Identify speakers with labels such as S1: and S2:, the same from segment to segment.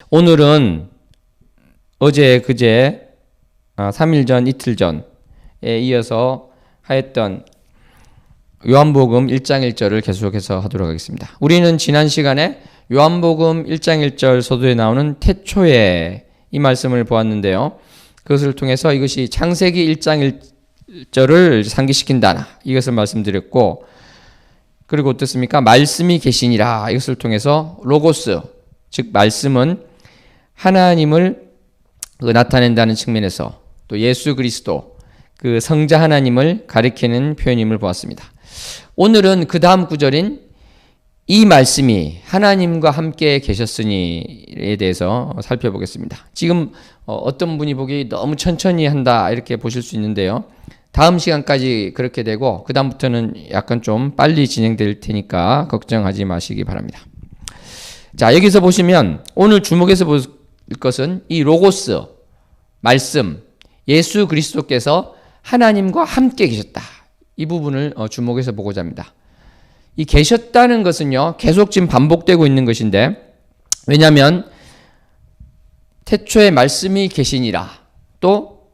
S1: 오늘은 어제 그제 3일 전 이틀 전에 이어서 하였던 요한복음 1장 1절을 계속해서 하도록 하겠습니다. 우리는 지난 시간에 요한복음 1장 1절 서두에 나오는 태초에 이 말씀을 보았는데요. 그것을 통해서 이것이 창세기 1장 1절을 상기시킨다, 이것을 말씀드렸고, 그리고 어떻습니까? 말씀이 계시니라, 이것을 통해서 로고스, 즉 말씀은 하나님을 나타낸다는 측면에서 또 예수 그리스도, 그 성자 하나님을 가리키는 표현임을 보았습니다. 오늘은 그 다음 구절인 이 말씀이 하나님과 함께 계셨으니에 대해서 살펴보겠습니다. 지금 어떤 분이 보기 너무 천천히 한다 이렇게 보실 수 있는데요. 다음 시간까지 그렇게 되고 그 다음부터는 약간 좀 빨리 진행될 테니까 걱정하지 마시기 바랍니다. 자, 여기서 보시면 오늘 주목해서 볼 것은 이 로고스, 말씀, 예수 그리스도께서 하나님과 함께 계셨다, 이 부분을 주목해서 보고자 합니다. 이 계셨다는 것은요, 계속 지금 반복되고 있는 것인데, 왜냐하면 태초에 말씀이 계시니라, 또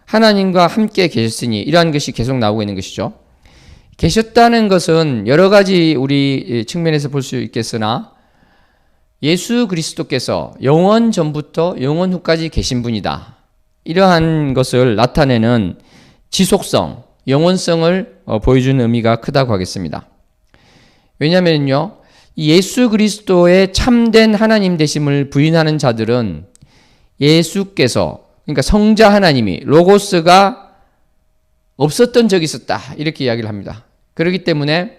S1: 하나님과 함께 계셨으니, 이러한 것이 계속 나오고 있는 것이죠. 계셨다는 것은 여러 가지 우리 측면에서 볼 수 있겠으나 예수 그리스도께서 영원 전부터 영원 후까지 계신 분이다, 이러한 것을 나타내는 지속성, 영원성을 보여주는 의미가 크다고 하겠습니다. 왜냐하면요, 예수 그리스도의 참된 하나님 되심을 부인하는 자들은 예수께서, 그러니까 성자 하나님이, 로고스가 없었던 적이 있었다, 이렇게 이야기를 합니다. 그렇기 때문에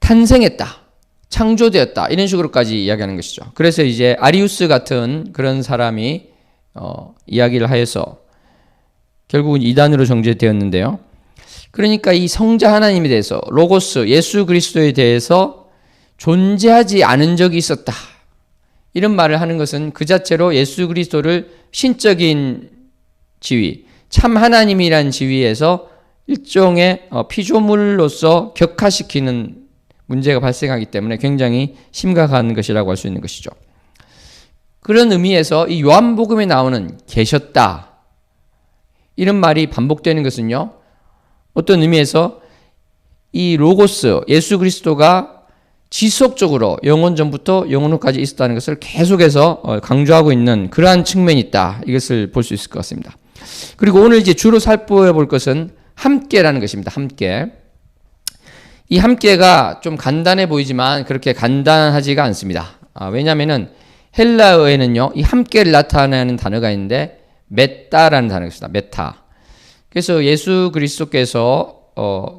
S1: 탄생했다, 창조되었다, 이런 식으로까지 이야기하는 것이죠. 그래서 이제 아리우스 같은 그런 사람이 이야기를 하여서 결국은 이단으로 정죄되었는데요. 그러니까 이 성자 하나님에 대해서, 로고스, 예수 그리스도에 대해서 존재하지 않은 적이 있었다, 이런 말을 하는 것은 그 자체로 예수 그리스도를 신적인 지위, 참 하나님이란 지위에서 일종의 피조물로서 격화시키는 문제가 발생하기 때문에 굉장히 심각한 것이라고 할 수 있는 것이죠. 그런 의미에서 이 요한복음에 나오는 계셨다, 이런 말이 반복되는 것은요, 어떤 의미에서 이 로고스, 예수 그리스도가 지속적으로 영원 전부터 영원 후까지 있었다는 것을 계속해서 강조하고 있는 그러한 측면이 있다, 이것을 볼 수 있을 것 같습니다. 그리고 오늘 이제 주로 살펴볼 것은 함께라는 것입니다. 함께. 이 함께가 좀 간단해 보이지만 그렇게 간단하지가 않습니다. 왜냐하면은 헬라어에는요, 이 함께를 나타내는 단어가 있는데 메타라는 단어가 있습니다. 메타. 그래서 예수 그리스도께서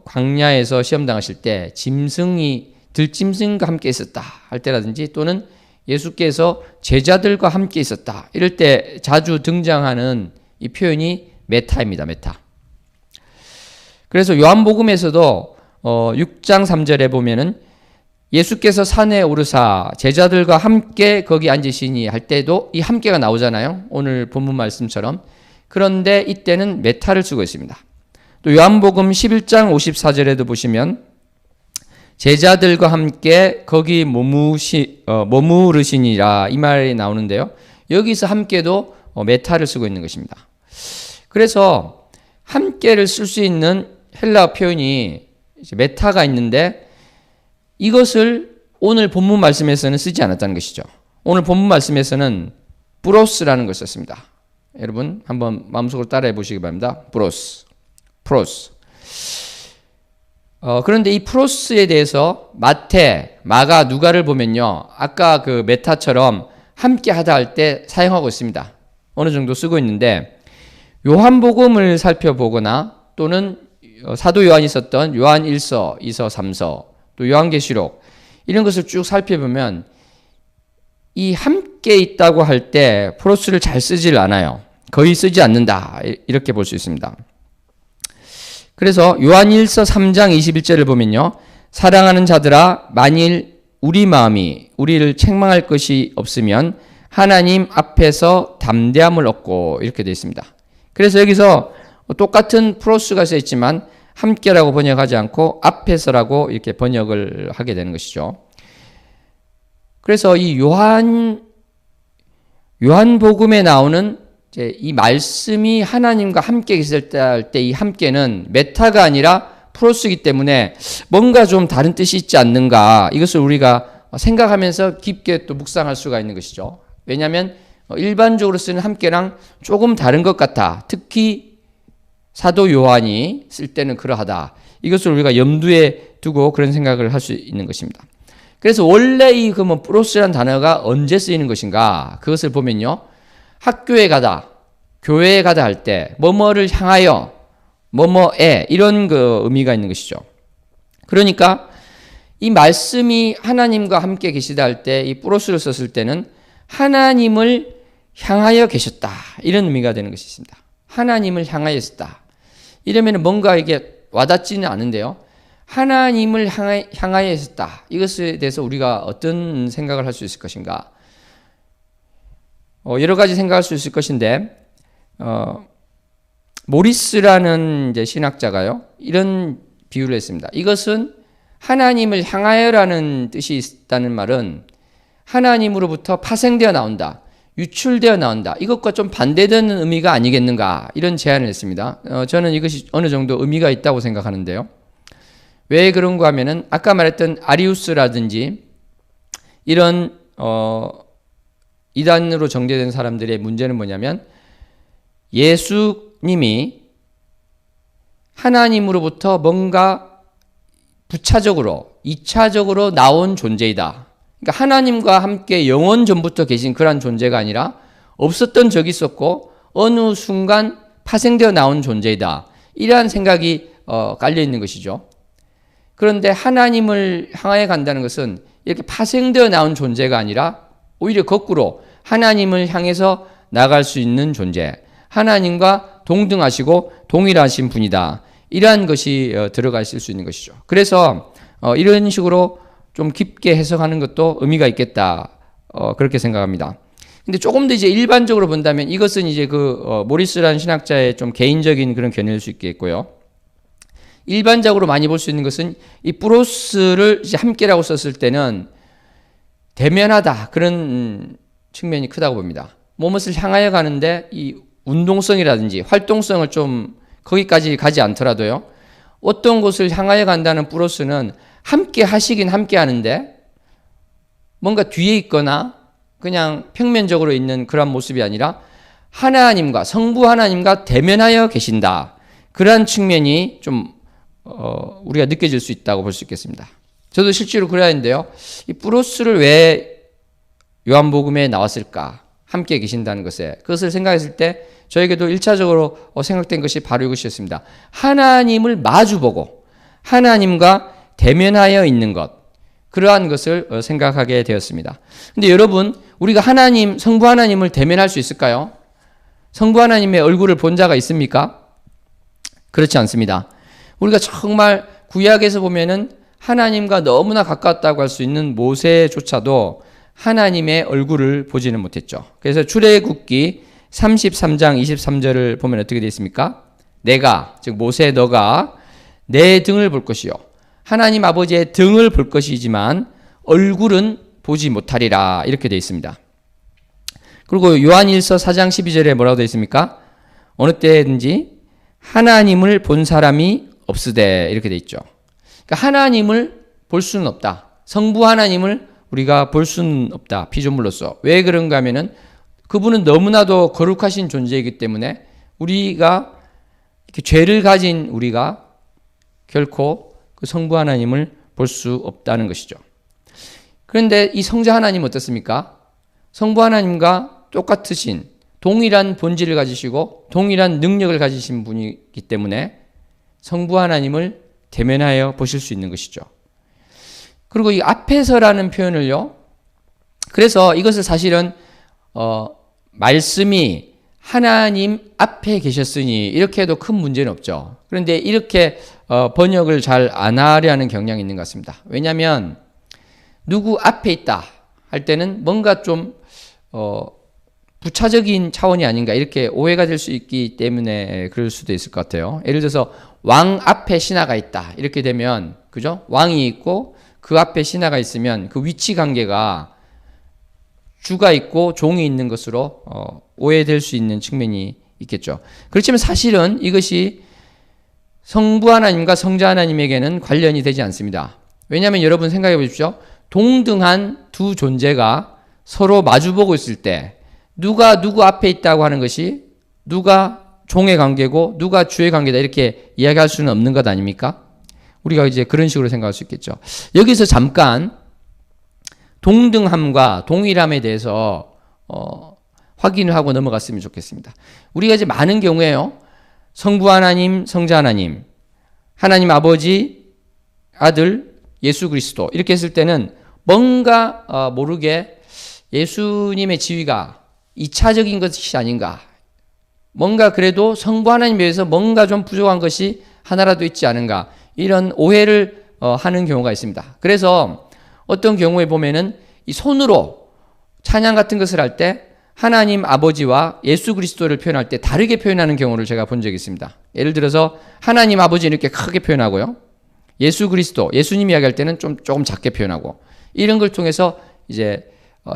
S1: 광야에서 시험당하실 때 들짐승과 함께 있었다 할 때라든지, 또는 예수께서 제자들과 함께 있었다, 이럴 때 자주 등장하는 이 표현이 메타입니다. 메타. 그래서 요한복음에서도 6장 3절에 보면은 예수께서 산에 오르사 제자들과 함께 거기 앉으시니 할 때도 이 함께가 나오잖아요. 오늘 본문 말씀처럼. 그런데 이때는 메타를 쓰고 있습니다. 또 요한복음 11장 54절에도 보시면 제자들과 함께 거기 머무르시니라, 이 말이 나오는데요. 여기서 함께도 메타를 쓰고 있는 것입니다. 그래서 함께를 쓸 수 있는 헬라어 표현이 메타가 있는데, 이것을 오늘 본문 말씀에서는 쓰지 않았다는 것이죠. 오늘 본문 말씀에서는 브로스라는 걸 썼습니다. 여러분 한번 마음속으로 따라해 보시기 바랍니다. 브로스, 프로스. 그런데 이 프로스에 대해서 마태, 마가, 누가를 보면요, 아까 그 메타처럼 함께 하다 할 때 사용하고 있습니다. 어느 정도 쓰고 있는데, 요한복음을 살펴보거나 또는 사도 요한이 썼던 요한 1서, 2서, 3서, 또 요한계시록, 이런 것을 쭉 살펴보면 이 함께 있다고 할 때 프로스를 잘 쓰질 않아요. 거의 쓰지 않는다, 이렇게 볼 수 있습니다. 그래서 요한 1서 3장 21절을 보면요, 사랑하는 자들아, 만일 우리 마음이 우리를 책망할 것이 없으면 하나님 앞에서 담대함을 얻고, 이렇게 되어 있습니다. 그래서 여기서 똑같은 프로스가 써 있지만 함께라고 번역하지 않고 앞에서라고 이렇게 번역을 하게 되는 것이죠. 그래서 이 요한복음에 나오는 이제 이 말씀이 하나님과 함께 있을 때 이 함께는 메타가 아니라 프로스이기 때문에 뭔가 좀 다른 뜻이 있지 않는가, 이것을 우리가 생각하면서 깊게 또 묵상할 수가 있는 것이죠. 왜냐하면 일반적으로 쓰는 함께랑 조금 다른 것 같아. 특히 사도 요한이 쓸 때는 그러하다. 이것을 우리가 염두에 두고 그런 생각을 할 수 있는 것입니다. 그래서 원래 이 프로스라는 단어가 언제 쓰이는 것인가? 그것을 보면요, 학교에 가다, 교회에 가다 할 때 뭐뭐를 향하여, 뭐뭐에, 이런 그 의미가 있는 것이죠. 그러니까 이 말씀이 하나님과 함께 계시다 할 때 이 프로스를 썼을 때는 하나님을 향하여 계셨다, 이런 의미가 되는 것이 있습니다. 하나님을 향하여 있었다. 이러면 뭔가 이게 와닿지는 않은데요, 하나님을 향하여 있었다. 이것에 대해서 우리가 어떤 생각을 할 수 있을 것인가? 여러 가지 생각할 수 있을 것인데, 모리스라는 이제 신학자가요, 이런 비유를 했습니다. 이것은 하나님을 향하여라는 뜻이 있다는 말은 하나님으로부터 파생되어 나온다, 유출되어 나온다, 이것과 좀 반대되는 의미가 아니겠는가, 이런 제안을 했습니다. 저는 이것이 어느 정도 의미가 있다고 생각하는데요. 왜 그런가 하면은 아까 말했던 아리우스라든지 이런 이단으로 정죄된 사람들의 문제는 뭐냐면, 예수님이 하나님으로부터 뭔가 부차적으로, 2차적으로 나온 존재이다. 그러니까 하나님과 함께 영원 전부터 계신 그런 존재가 아니라 없었던 적이 있었고 어느 순간 파생되어 나온 존재이다. 이러한 생각이 깔려 있는 것이죠. 그런데 하나님을 향하여 간다는 것은 이렇게 파생되어 나온 존재가 아니라 오히려 거꾸로 하나님을 향해서 나갈 수 있는 존재, 하나님과 동등하시고 동일하신 분이다. 이러한 것이 들어가 있을 수 있는 것이죠. 그래서 이런 식으로 좀 깊게 해석하는 것도 의미가 있겠다, 그렇게 생각합니다. 근데 조금 더 이제 일반적으로 본다면 이것은 이제 모리스라는 신학자의 좀 개인적인 그런 견해일 수 있겠고요. 일반적으로 많이 볼 수 있는 것은 이 프로스를 이제 함께라고 썼을 때는 대면하다, 그런 측면이 크다고 봅니다. 무엇을 향하여 가는데 이 운동성이라든지 활동성을 좀 거기까지 가지 않더라도요, 어떤 곳을 향하여 간다는 프로스는 함께 하시긴 함께 하는데 뭔가 뒤에 있거나 그냥 평면적으로 있는 그런 모습이 아니라 하나님과, 성부 하나님과 대면하여 계신다. 그러한 측면이 좀 우리가 느껴질 수 있다고 볼 수 있겠습니다. 저도 실제로 그래야 하는데요, 이 프로스를 왜 요한복음에 나왔을까? 함께 계신다는 것에, 그것을 생각했을 때 저에게도 1차적으로 생각된 것이 바로 이것이었습니다. 하나님을 마주보고 하나님과 대면하여 있는 것, 그러한 것을 생각하게 되었습니다. 근데 여러분, 우리가 하나님, 성부 하나님을 대면할 수 있을까요? 성부 하나님의 얼굴을 본 자가 있습니까? 그렇지 않습니다. 우리가 정말 구약에서 보면은 하나님과 너무나 가깝다고 할 수 있는 모세조차도 하나님의 얼굴을 보지는 못했죠. 그래서 출애굽기 33장 23절을 보면 어떻게 되어 있습니까? 내가, 즉 모세 너가 내 등을 볼 것이요, 하나님 아버지의 등을 볼 것이지만 얼굴은 보지 못하리라, 이렇게 되어 있습니다. 그리고 요한일서 4장 12절에 뭐라고 되어 있습니까? 어느 때든지 하나님을 본 사람이 없으되, 이렇게 되어 있죠. 그러니까 하나님을 볼 수는 없다. 성부 하나님을 우리가 볼 수는 없다, 피조물로서. 왜 그런가 하면은 그분은 너무나도 거룩하신 존재이기 때문에 우리가 이렇게 죄를 가진 우리가 결코 그 성부 하나님을 볼 수 없다는 것이죠. 그런데 이 성자 하나님은 어떻습니까? 성부 하나님과 똑같으신 동일한 본질을 가지시고 동일한 능력을 가지신 분이기 때문에 성부 하나님을 대면하여 보실 수 있는 것이죠. 그리고 이 앞에서라는 표현을요, 그래서 이것을 사실은 말씀이 하나님 앞에 계셨으니 이렇게 해도 큰 문제는 없죠. 그런데 이렇게 번역을 잘 안 하려는 경향이 있는 것 같습니다. 왜냐하면 누구 앞에 있다 할 때는 뭔가 좀 부차적인 차원이 아닌가, 이렇게 오해가 될 수 있기 때문에 그럴 수도 있을 것 같아요. 예를 들어서 왕 앞에 신하가 있다, 이렇게 되면, 그죠? 왕이 있고 그 앞에 신하가 있으면 그 위치 관계가 주가 있고 종이 있는 것으로 오해될 수 있는 측면이 있겠죠. 그렇지만 사실은 이것이 성부 하나님과 성자 하나님에게는 관련이 되지 않습니다. 왜냐하면 여러분 생각해 보십시오. 동등한 두 존재가 서로 마주보고 있을 때 누가 누구 앞에 있다고 하는 것이 누가 종의 관계고 누가 주의 관계다 이렇게 이야기할 수는 없는 것 아닙니까? 우리가 이제 그런 식으로 생각할 수 있겠죠. 여기서 잠깐 동등함과 동일함에 대해서 확인을 하고 넘어갔으면 좋겠습니다. 우리가 이제 많은 경우에요. 성부 하나님, 성자 하나님, 하나님 아버지, 아들, 예수 그리스도 이렇게 했을 때는 뭔가 모르게 예수님의 지위가 2차적인 것이 아닌가. 뭔가 그래도 성부 하나님에 비해서 뭔가 좀 부족한 것이 하나라도 있지 않은가. 이런 오해를 하는 경우가 있습니다. 그래서 어떤 경우에 보면은 이 손으로 찬양 같은 것을 할 때 하나님 아버지와 예수 그리스도를 표현할 때 다르게 표현하는 경우를 제가 본 적이 있습니다. 예를 들어서 하나님 아버지 이렇게 크게 표현하고요. 예수 그리스도, 예수님 이야기할 때는 조금 작게 표현하고 이런 걸 통해서 이제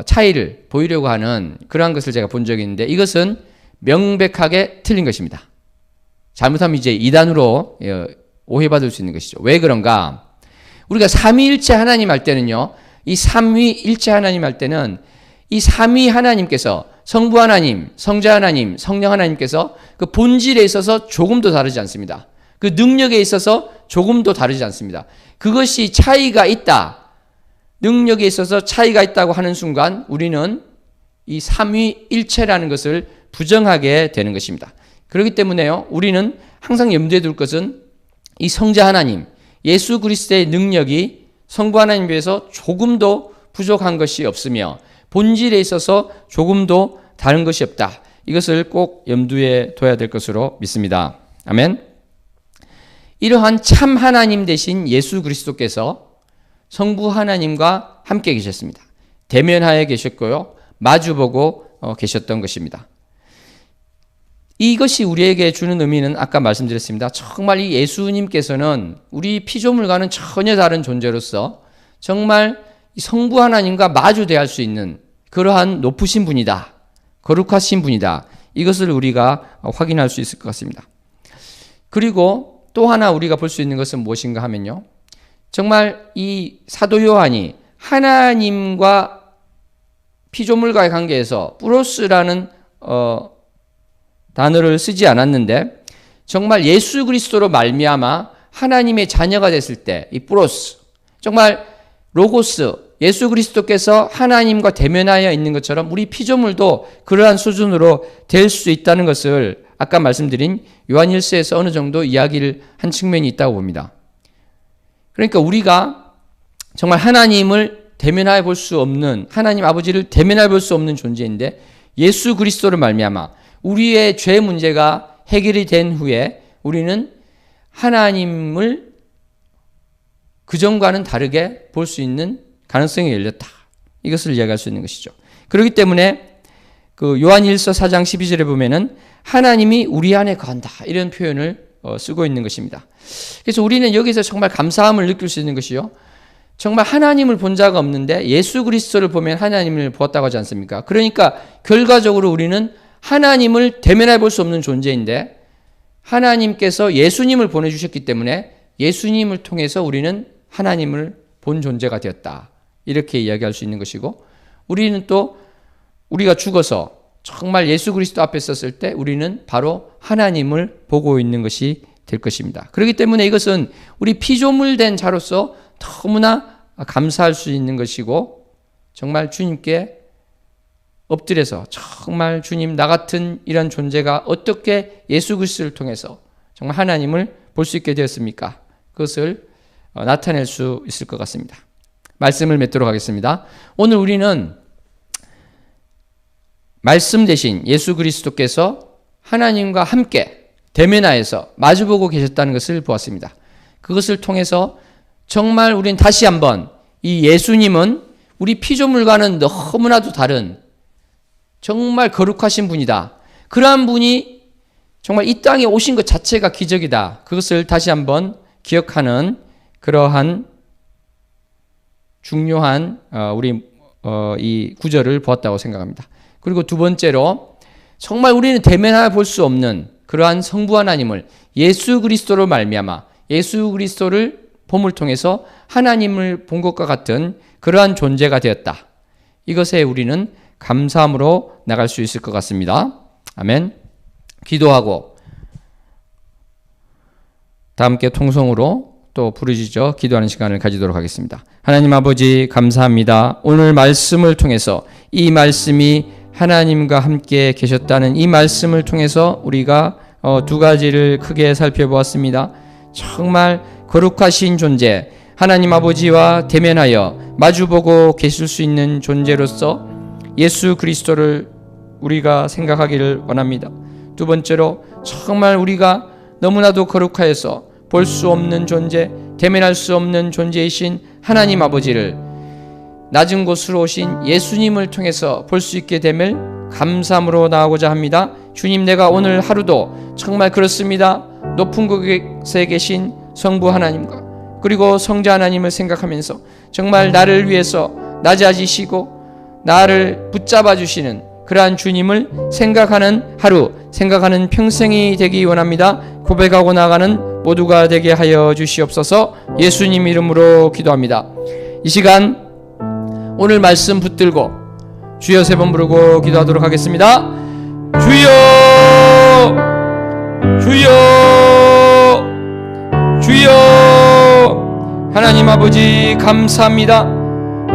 S1: 차이를 보이려고 하는 그러한 것을 제가 본 적이 있는데 이것은 명백하게 틀린 것입니다. 잘못하면 이제 이단으로 오해받을 수 있는 것이죠. 왜 그런가? 우리가 삼위일체 하나님 할 때는요. 이 삼위일체 하나님 할 때는 이 삼위 하나님께서 성부 하나님, 성자 하나님, 성령 하나님께서 그 본질에 있어서 조금도 다르지 않습니다. 그 능력에 있어서 조금도 다르지 않습니다. 그것이 차이가 있다. 능력에 있어서 차이가 있다고 하는 순간 우리는 이 삼위일체라는 것을 부정하게 되는 것입니다. 그렇기 때문에요. 우리는 항상 염두에 둘 것은 이 성자 하나님, 예수 그리스도의 능력이 성부 하나님에 비해서 조금도 부족한 것이 없으며 본질에 있어서 조금도 다른 것이 없다. 이것을 꼭 염두에 둬야 될 것으로 믿습니다. 아멘. 이러한 참 하나님 되신 예수 그리스도께서 성부 하나님과 함께 계셨습니다. 대면하에 계셨고요. 마주보고 계셨던 것입니다. 이것이 우리에게 주는 의미는 아까 말씀드렸습니다. 정말 이 예수님께서는 우리 피조물과는 전혀 다른 존재로서 정말 성부 하나님과 마주 대할 수 있는 그러한 높으신 분이다. 거룩하신 분이다. 이것을 우리가 확인할 수 있을 것 같습니다. 그리고 또 하나 우리가 볼 수 있는 것은 무엇인가 하면요. 정말 이 사도 요한이 하나님과 피조물과의 관계에서 뿌로스라는 단어를 쓰지 않았는데 정말 예수 그리스도로 말미암아 하나님의 자녀가 됐을 때 이 뿌로스 정말 로고스 예수 그리스도께서 하나님과 대면하여 있는 것처럼 우리 피조물도 그러한 수준으로 될 수 있다는 것을 아까 말씀드린 요한일서에서 어느 정도 이야기를 한 측면이 있다고 봅니다. 그러니까 우리가 정말 하나님을 대면하여 볼 수 없는 하나님 아버지를 대면하여 볼 수 없는 존재인데 예수 그리스도를 말미암아 우리의 죄 문제가 해결이 된 후에 우리는 하나님을 그전과는 다르게 볼 수 있는 가능성이 열렸다. 이것을 이야기할 수 있는 것이죠. 그렇기 때문에 그 요한일서 4장 12절에 보면은 하나님이 우리 안에 거한다. 이런 표현을 쓰고 있는 것입니다. 그래서 우리는 여기서 정말 감사함을 느낄 수 있는 것이요. 정말 하나님을 본 자가 없는데 예수 그리스도를 보면 하나님을 보았다고 하지 않습니까? 그러니까 결과적으로 우리는 하나님을 대면해 볼 수 없는 존재인데 하나님께서 예수님을 보내주셨기 때문에 예수님을 통해서 우리는 하나님을 본 존재가 되었다. 이렇게 이야기할 수 있는 것이고 우리는 또 우리가 죽어서 정말 예수 그리스도 앞에 섰을 때 우리는 바로 하나님을 보고 있는 것이 될 것입니다. 그렇기 때문에 이것은 우리 피조물 된 자로서 너무나 감사할 수 있는 것이고 정말 주님께 엎드려서 정말 주님 나 같은 이런 존재가 어떻게 예수 그리스도를 통해서 정말 하나님을 볼 수 있게 되었습니까? 그것을 나타낼 수 있을 것 같습니다. 말씀을 맺도록 하겠습니다. 오늘 우리는 말씀 대신 예수 그리스도께서 하나님과 함께 대면하여서 마주보고 계셨다는 것을 보았습니다. 그것을 통해서 정말 우리는 다시 한번 이 예수님은 우리 피조물과는 너무나도 다른 정말 거룩하신 분이다. 그러한 분이 정말 이 땅에 오신 것 자체가 기적이다. 그것을 다시 한번 기억하는 그러한 중요한 우리 이 구절을 보았다고 생각합니다. 그리고 두 번째로 정말 우리는 대면하여 볼 수 없는 그러한 성부 하나님을 예수 그리스도로 말미암아 예수 그리스도를 봄을 통해서 하나님을 본 것과 같은 그러한 존재가 되었다. 이것에 우리는 감사함으로 나갈 수 있을 것 같습니다. 아멘. 기도하고 다 함께 통성으로 또 부르짖어 기도하는 시간을 가지도록 하겠습니다. 하나님 아버지 감사합니다. 오늘 말씀을 통해서 이 말씀이 하나님과 함께 계셨다는 이 말씀을 통해서 우리가 두 가지를 크게 살펴보았습니다. 정말 거룩하신 존재, 하나님 아버지와 대면하여 마주보고 계실 수 있는 존재로서 예수 그리스도를 우리가 생각하기를 원합니다. 두 번째로 정말 우리가 너무나도 거룩하여서 볼 수 없는 존재, 대면할 수 없는 존재이신 하나님 아버지를 낮은 곳으로 오신 예수님을 통해서 볼 수 있게 됨을 감사함으로 나아가고자 합니다. 주님, 내가 오늘 하루도 정말 그렇습니다. 높은 곳에 계신 성부 하나님과 그리고 성자 하나님을 생각하면서 정말 나를 위해서 낮아지시고 나를 붙잡아 주시는 그러한 주님을 생각하는 하루, 생각하는 평생이 되기 원합니다. 고백하고 나아가는 모두가 되게 하여 주시옵소서. 예수님 이름으로 기도합니다. 이 시간 오늘 말씀 붙들고 주여 3번 부르고 기도하도록 하겠습니다. 주여, 주여, 주여. 하나님 아버지 감사합니다.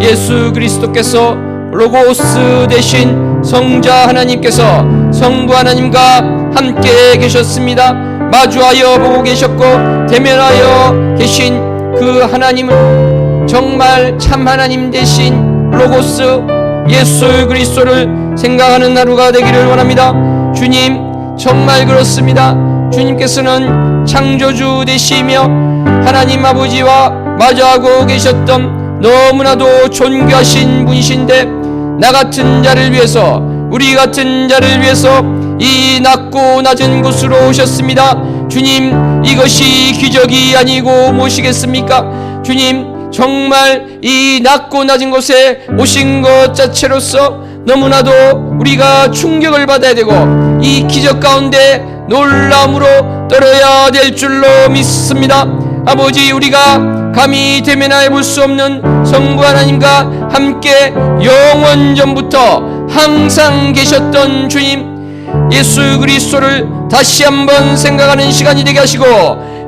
S1: 예수 그리스도께서 로고스 대신 성자 하나님께서 성부 하나님과 함께 계셨습니다. 마주하여 보고 계셨고 대면하여 계신 그 하나님을 정말 참 하나님 되신 로고스 예수 그리스도를 생각하는 하루가 되기를 원합니다. 주님, 정말 그렇습니다. 주님께서는 창조주 되시며 하나님 아버지와 마주하고 계셨던 너무나도 존귀하신 분이신데 나 같은 자를 위해서, 우리 같은 자를 위해서 이 낮고 낮은 곳으로 오셨습니다. 주님, 이것이 기적이 아니고 무엇이겠습니까? 주님, 정말 이 낮고 낮은 곳에 오신 것 자체로서 너무나도 우리가 충격을 받아야 되고 이 기적 가운데 놀라움으로 떨어야 될 줄로 믿습니다. 아버지, 우리가 감히 대면하여 볼 수 없는 성부 하나님과 함께 영원 전부터 항상 계셨던 주님 예수 그리스도를 다시 한번 생각하는 시간이 되게 하시고,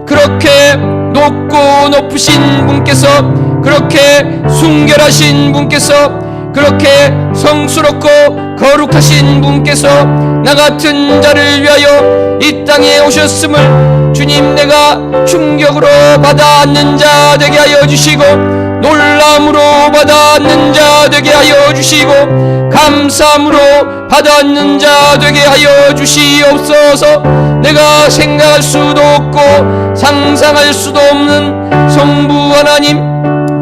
S1: 그렇게 높고 높으신 분께서, 그렇게 순결하신 분께서, 그렇게 성스럽고 거룩하신 분께서 나 같은 자를 위하여 이 땅에 오셨음을 주님, 내가 충격으로 받아앉는 자 되게 하여 주시고 놀람으로 받아앉는 자 되게 하여 주시고 감사함으로 받아앉는 자 되게 하여 주시옵소서. 내가 생각할 수도 없고 상상할 수도 없는 성부 하나님,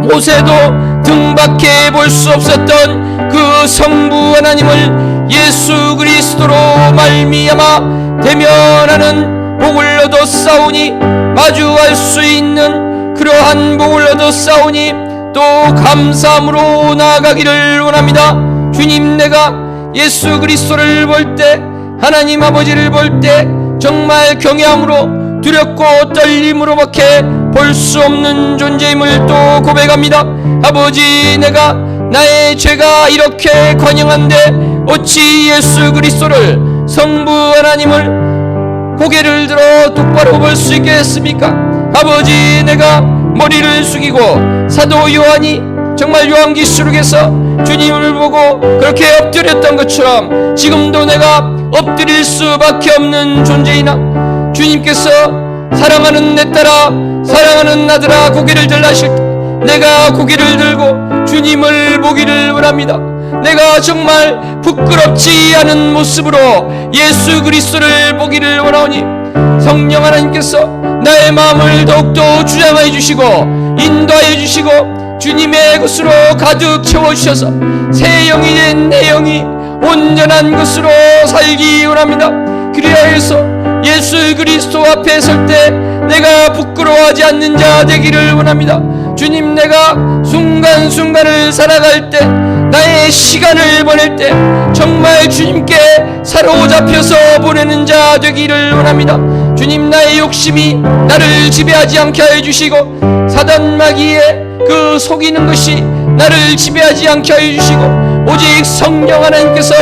S1: 모세도 등박해 볼 수 없었던 그 성부 하나님을 예수 그리스도로 말미암아 대면하는 복을 얻었사오니, 마주할 수 있는 그러한 복을 얻었사오니 또 감사함으로 나아가기를 원합니다. 주님, 내가 예수 그리스도를 볼 때, 하나님 아버지를 볼 때 정말 경외함으로 두렵고 떨림으로밖에 볼 수 없는 존재임을 또 고백합니다. 아버지, 내가 나의 죄가 이렇게 관영한데 어찌 예수 그리스도를, 성부 하나님을 고개를 들어 똑바로 볼 수 있겠습니까? 아버지, 내가 머리를 숙이고 사도 요한이 정말 요한계시록에서 주님을 보고 그렇게 엎드렸던 것처럼 지금도 내가 엎드릴 수밖에 없는 존재이나, 주님께서 사랑하는 내 딸아, 사랑하는 아들아 고개를 들라 하실 때 내가 고개를 들고 주님을 보기를 원합니다. 내가 정말 부끄럽지 않은 모습으로 예수 그리스도를 보기를 원하오니 성령 하나님께서 나의 마음을 더욱더 주장하여 주시고 인도하여 주시고 주님의 것으로 가득 채워주셔서 새 영이 된 내 영이 온전한 것으로 살기 원합니다. 그리하여서 예수 그리스도 앞에 설 때 내가 부끄러워하지 않는 자 되기를 원합니다. 주님, 내가 순간순간을 살아갈 때 나의 시간을 보낼 때 정말 주님께 사로잡혀서 보내는 자 되기를 원합니다. 주님, 나의 욕심이 나를 지배하지 않게 하여 주시고, 사단 마귀의 그 속이는 것이 나를 지배하지 않게 하여 주시고, 오직 성령 하나님께서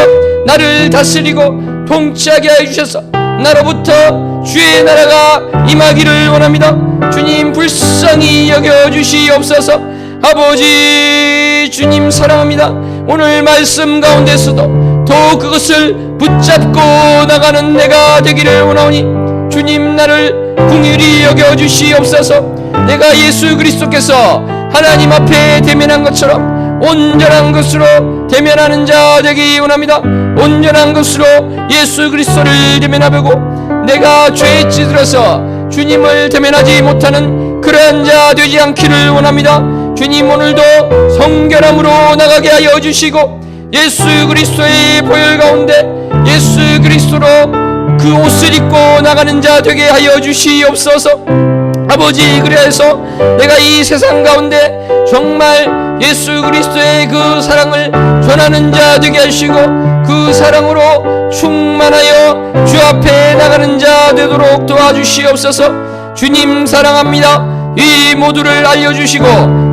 S1: 나를 다스리고 통치하게 하여 주셔서 나로부터 주의 나라가 임하기를 원합니다. 주님, 불쌍히 여겨주시옵소서. 아버지, 주님 사랑합니다. 오늘 말씀 가운데서도 더욱 그것을 붙잡고 나가는 내가 되기를 원하오니, 주님, 나를 긍휼히 여겨주시옵소서. 내가 예수 그리스도께서 하나님 앞에 대면한 것처럼 온전한 것으로 대면하는 자 되기 원합니다. 온전한 것으로 예수 그리스도를 대면하고, 내가 죄에 찌들어서 주님을 대면하지 못하는 그러한 자 되지 않기를 원합니다. 주님, 오늘도 성결함으로 나가게 하여 주시고, 예수 그리스도의 보혈 가운데 예수 그리스도로 그 옷을 입고 나가는 자 되게 하여 주시옵소서. 아버지, 그래서 내가 이 세상 가운데 정말 예수 그리스도의 그 사랑을 전하는 자 되게 하시고, 그 사랑으로 충만하여 주 앞에 나가는 자 되도록 도와주시옵소서. 주님 사랑합니다. 이 모두를 알려주시고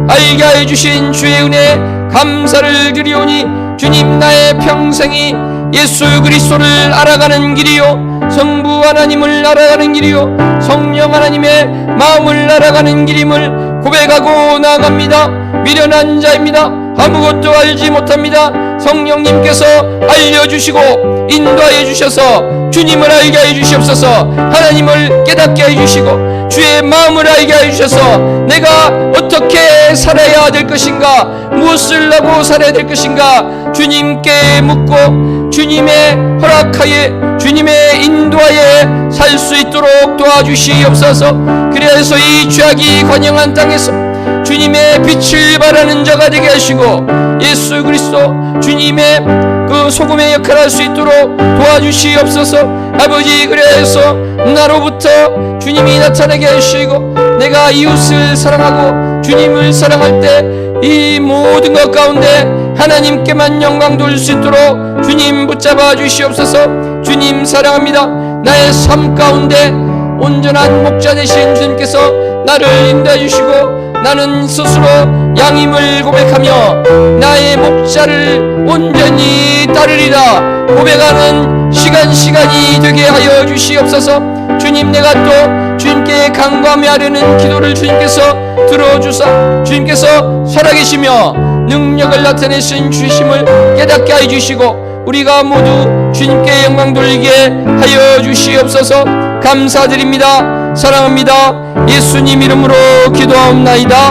S1: 알게 해주신 주의 은혜에 감사를 드리오니, 주님, 나의 평생이 예수 그리스도를 알아가는 길이요, 성부 하나님을 알아가는 길이요, 성령 하나님의 마음을 알아가는 길임을 고백하고 나아갑니다. 미련한 자입니다. 아무것도 알지 못합니다. 성령님께서 알려주시고 인도하여 주셔서 주님을 알게 해주시옵소서. 하나님을 깨닫게 해주시고 주의 마음을 알게 해주셔서 내가 어떻게 살아야 될 것인가, 무엇을 하고 살아야 될 것인가 주님께 묻고 주님의 허락하에 주님의 인도하에 살 수 있도록 도와주시옵소서. 그래서 이 죄악이 관영한 땅에서 주님의 빛을 발하는 자가 되게 하시고, 예수 그리스도 주님의 그 소금의 역할을 할 수 있도록 도와주시옵소서. 아버지, 그래서 나로부터 주님이 나타나게 하시고, 내가 이웃을 사랑하고 주님을 사랑할 때 이 모든 것 가운데 하나님께만 영광 돌릴 수 있도록 주님 붙잡아 주시옵소서. 주님 사랑합니다. 나의 삶 가운데 온전한 목자 되신 주님께서 나를 인도해 주시고, 나는 스스로 양임을 고백하며 나의 목자를 온전히 따르리라 고백하는 시간이 되게 하여 주시옵소서. 주님, 내가 또 주님께 간구하며 하려는 기도를 주님께서 들어주사 주님께서 살아계시며 능력을 나타내신 주심을 깨닫게 하여 주시고, 우리가 모두 주님께 영광 돌리게 하여 주시옵소서. 감사드립니다. 사랑합니다. 예수님 이름으로 기도하옵나이다.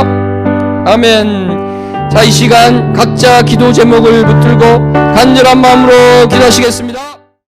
S1: 아멘. 자, 이 시간 각자 기도 제목을 붙들고 간절한 마음으로 기도하시겠습니다.